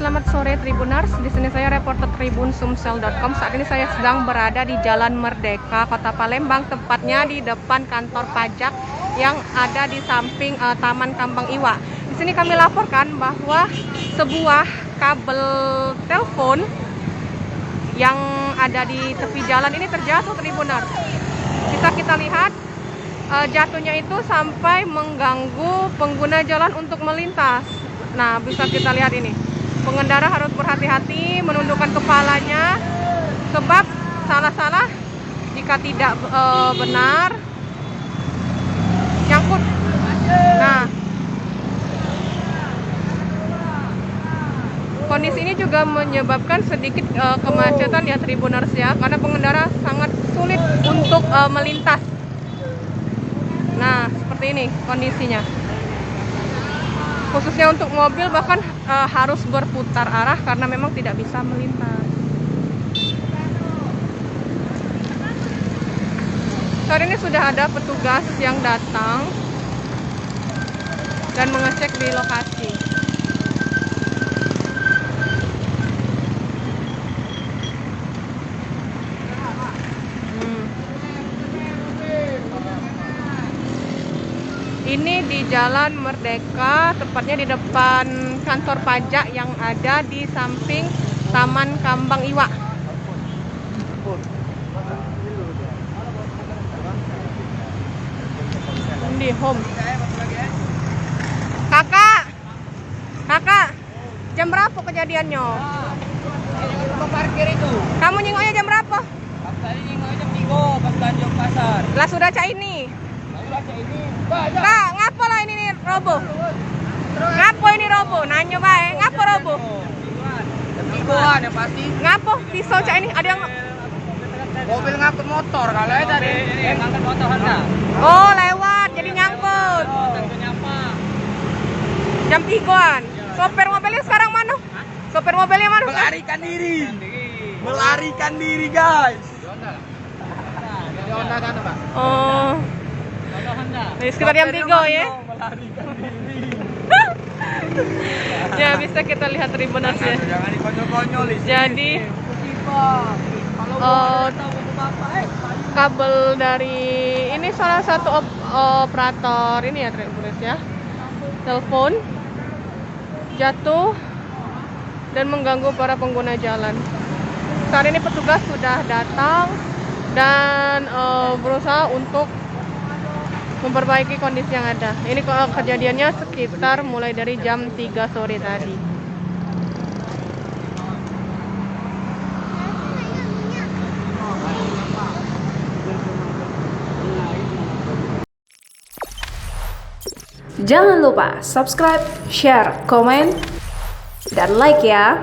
Selamat sore Tribuners, di sini saya reporter Tribun Sumsel.com. Saat ini saya sedang berada di Jalan Merdeka, Kota Palembang, tepatnya di depan kantor pajak yang ada di samping Taman Kambang Iwa. Di sini kami laporkan bahwa sebuah kabel telepon yang ada di tepi jalan ini terjatuh, Tribuners. Bisa kita lihat jatuhnya itu sampai mengganggu pengguna jalan untuk melintas. Nah, bisa kita lihat ini. Pengendara harus berhati-hati menundukkan kepalanya, sebab salah-salah jika tidak benar nyangkut. Nah, kondisi ini juga menyebabkan sedikit kemacetan ya Tribuners ya, karena pengendara sangat sulit untuk melintas. Nah, seperti ini kondisinya. Khususnya untuk mobil bahkan harus berputar arah karena memang tidak bisa melintas. Saat ini sudah ada petugas yang datang dan mengecek di lokasi. Ini di Jalan Merdeka, tepatnya di depan kantor pajak yang ada di samping Taman Kambang Iwa. Di home. Kakak, jam berapa kejadiannya? Parkir itu. Kamu nyingoknya jam berapa? Tadi nyingoknya jam 3 pas belanja ke pasar. Lah sudah cak ini. Kak, ngapa lah ini robo? Ngapa ini robo? Nanya bae, ngapa robo? Tigoan ya pasti. Ngapa pisau cak ini? Ada yang Mobil ngangkut motor kalau ya tadi. Ngangkut motor Honda. oh lewat, jadi nyangkut. Jam 3-an. Sopir mobilnya sekarang mana? Sopir mobilnya mana? Melarikan diri guys. Honda kan Pak? Oh. Ini sekitar jam 3 ya. Ya bisa kita lihat Tribuners ya. Jangan dikonyol-konyol. Jadi kabel dari ini salah satu operator ini ya Tribuners ya, telepon jatuh dan mengganggu para pengguna jalan. Saat ini petugas sudah datang dan berusaha untuk memperbaiki kondisi yang ada. Ini kejadiannya sekitar mulai dari jam 3 sore tadi. Jangan lupa subscribe, share, komen, dan like ya.